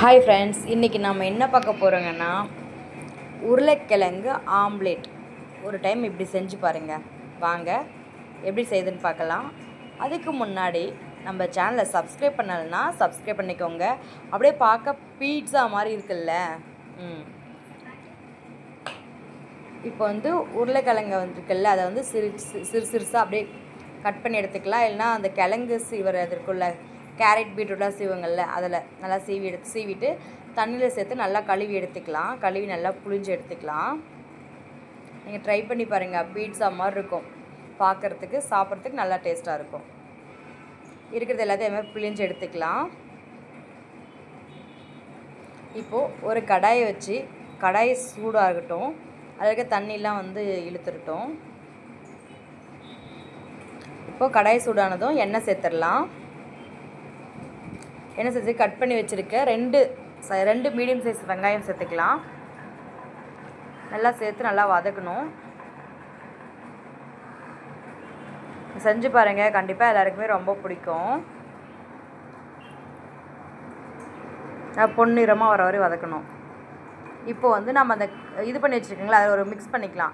Hi friends, இன்றைக்கி நம்ம என்ன பார்க்க போகிறோங்கன்னா உருளைக்கிழங்கு ஆம்லேட். ஒரு டைம் இப்படி செஞ்சு பாருங்கள். வாங்க எப்படி செய்யுதுன்னு பார்க்கலாம். அதுக்கு முன்னாடி நம்ம சேனலை சப்ஸ்கிரைப் பண்ணலைன்னா சப்ஸ்கிரைப் பண்ணிக்கோங்க. அப்படியே பார்க்க பீட்சா மாதிரி இருக்குல்ல. இப்போ உருளைக்கிழங்கு வந்துருக்குல்ல, அதை சிறுசாக அப்படியே கட் பண்ணி எடுத்துக்கலாம். இல்லைனா அந்த கிழங்கு சீவுறதுக்குள்ள கேரட் பீட்ரூட்லாம் சீவுங்கள்ல, அதில் நல்லா சீவிட்டு தண்ணியில் சேர்த்து நல்லா கழுவி எடுத்துக்கலாம். கழுவி நல்லா புளிஞ்சு எடுத்துக்கலாம். நீங்கள் ட்ரை பண்ணி பாருங்கள். பீட்சா மாதிரி இருக்கும் பார்க்குறதுக்கு, சாப்பிட்றதுக்கு நல்லா டேஸ்ட்டாக இருக்கும். இருக்கிறது எல்லாத்தையும் மாதிரி புளிஞ்சு எடுத்துக்கலாம். இப்போது ஒரு கடாயை வச்சு, கடாயை சூடாகட்டும். அதில் இருக்க தண்ணிலாம் இழுத்துட்டோம். இப்போது கடாய் சூடானதும் எண்ணெய் சேர்த்துடலாம். எண்ணெய் சேர்த்து கட் பண்ணி வச்சுருக்க ரெண்டு மீடியம் சைஸ் வெங்காயம் சேர்த்துக்கலாம். நல்லா சேர்த்து நல்லா வதக்கணும். செஞ்சு பாருங்கள், கண்டிப்பாக எல்லாருக்குமே ரொம்ப பிடிக்கும். பொன்னிறமாக வர வரை வதக்கணும். இப்போது நம்ம அந்த இது பண்ணி வச்சுருக்கீங்களா, அதில் ஒரு மிக்ஸ் பண்ணிக்கலாம்.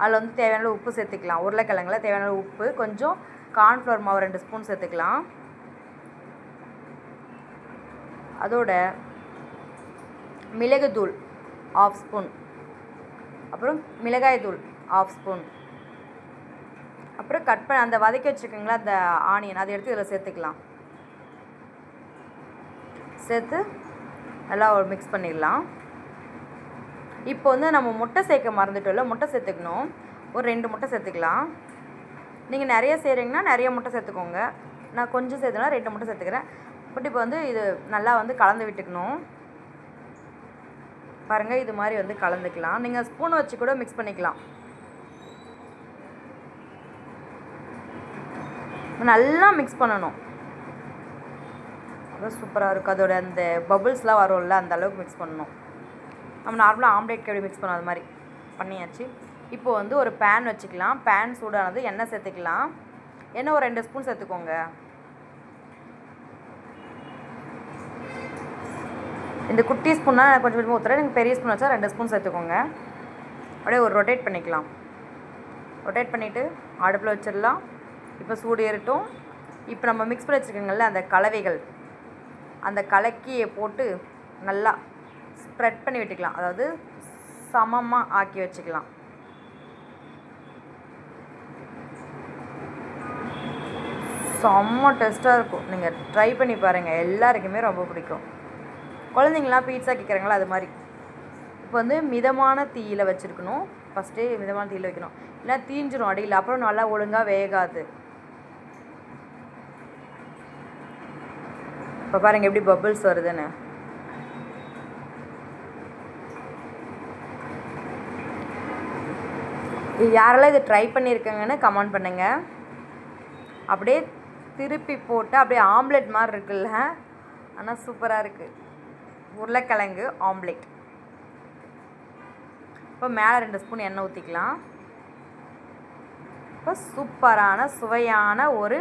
அதில் தேவையான உப்பு சேர்த்துக்கலாம். உருளைக்கிழங்குல தேவையான உப்பு, கொஞ்சம் கார்ன்ஃப்ளவர் மாவு 2 ஸ்பூன் சேர்த்துக்கலாம். அதோட மிளகுத்தூள் 1/2 ஸ்பூன், அப்புறம் மிளகாய் தூள் 1/2 ஸ்பூன், அப்புறம் கட் பண்ண அந்த வதக்கி வச்சுருக்கீங்களா அந்த ஆனியன், அதை எடுத்து இதில் சேர்த்துக்கலாம். சேர்த்து நல்லா ஒரு மிக்ஸ் பண்ணிடலாம். இப்போ நம்ம முட்டை சேர்க்க மறந்துட்டோம்ல, முட்டை சேர்த்துக்கணும். ஒரு 2 முட்டை சேர்த்துக்கலாம். நீங்கள் நிறைய செய்கிறீங்கன்னா நிறைய முட்டை சேர்த்துக்கோங்க. நான் கொஞ்சம் சேர்த்துனா 2 முட்டை சேர்த்துக்கிறேன். பட் இப்போ இது நல்லா கலந்து விட்டுக்கணும். பாருங்கள், இது மாதிரி கலந்துக்கலாம். நீங்கள் ஸ்பூன் வச்சு கூட மிக்ஸ் பண்ணிக்கலாம். நல்லா மிக்ஸ் பண்ணணும். அது சூப்பராக இருக்கும். அதோட அந்த பபுள்ஸ்லாம் வரும்ல, அந்த அளவுக்கு மிக்ஸ் பண்ணணும். நம்ம நார்மலாக ஆம்லேட்க்கு எப்படி மிக்ஸ் பண்ணோம் அது மாதிரி பண்ணியாச்சு. இப்போது ஒரு பேன் வச்சுக்கலாம். பேன் சூடானது எண்ணெய் சேர்த்துக்கலாம். எண்ணெய் ஒரு 2 ஸ்பூன் சேர்த்துக்கோங்க. இந்த குட்டி ஸ்பூனால் கொஞ்சம் கொஞ்சமாக ஊற்றுறேன். நீங்கள் பெரிய ஸ்பூன் வச்சா 2 ஸ்பூன் சேர்த்துக்கோங்க. அப்படியே ஒரு ரொட்டேட் பண்ணிக்கலாம். ரொட்டேட் பண்ணிவிட்டு அடுப்பில் வச்சிடலாம். இப்போ சூடு ஏறட்டும். இப்போ நம்ம மிக்ஸ் பண்ணி வச்சுருக்கோங்கள்ல அந்த கலவைகள், அந்த கலக்கியை போட்டு நல்லா ஸ்ப்ரெட் பண்ணி விட்டுக்கலாம். அதாவது சமமாக ஆக்கி வச்சுக்கலாம். செம்ம டேஸ்ட்டாக இருக்கும். நீங்கள் ட்ரை பண்ணி பாருங்கள், எல்லாருக்குமே ரொம்ப பிடிக்கும். குழந்தைங்களாம் பீட்சா கேட்குறாங்களா, அது மாதிரி. இப்போ மிதமான தீயில் வச்சுருக்கணும். ஃபஸ்ட்டே மிதமான தீயில் வைக்கணும், இல்லை தீஞ்சிரும் அடியில், அப்புறம் நல்லா ஒழுங்காக வேகாது. இப்போ பாருங்கள் எப்படி பபிள்ஸ் வருதுன்னு. யாரெல்லாம் இதை ட்ரை பண்ணியிருக்காங்கன்னு கமெண்ட் பண்ணுங்கள். அப்படியே திருப்பி போட்டு அப்படியே ஆம்லெட் மாதிரி இருக்குல்ல, ஆனால் சூப்பராக இருக்குது உருளைக்கிழங்கு ஆம்லேட். இப்போ மேலே 2 ஸ்பூன் எண்ணெய் ஊற்றிக்கலாம். இப்போ சூப்பரான சுவையான ஒரு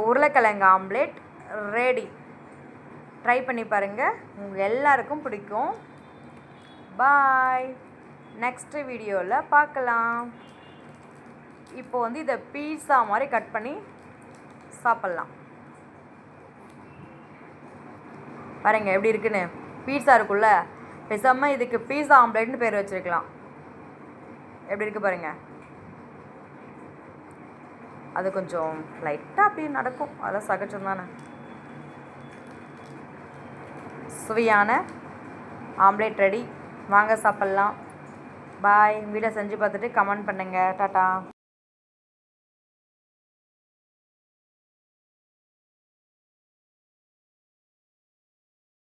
உருளைக்கிழங்கு ஆம்லேட் ரெடி. ட்ரை பண்ணி பாருங்கள், உங்கள் எல்லாருக்கும் பிடிக்கும். பாய், நெக்ஸ்ட் வீடியோவில் பார்க்கலாம். இப்போ இதை பீட்சா மாதிரி கட் பண்ணி சாப்பிட்லாம். பாருங்கள் எப்படி இருக்குன்னு. பீட்சா இருக்குல்ல, பேசாமல் இதுக்கு பீட்சா ஆம்லேட்னு பேர் வச்சுருக்கலாம். எப்படி இருக்குது பாருங்கள். அது கொஞ்சம் லைட்டாக அப்படி நடக்கும், அதெல்லாம் சகஜம் தானே. சுவையான ஆம்லேட் ரெடி. வாங்க சாப்பிட்லாம். பாய். வீடியோ செஞ்சு பார்த்துட்டு கமெண்ட் பண்ணுங்கள். டாட்டா.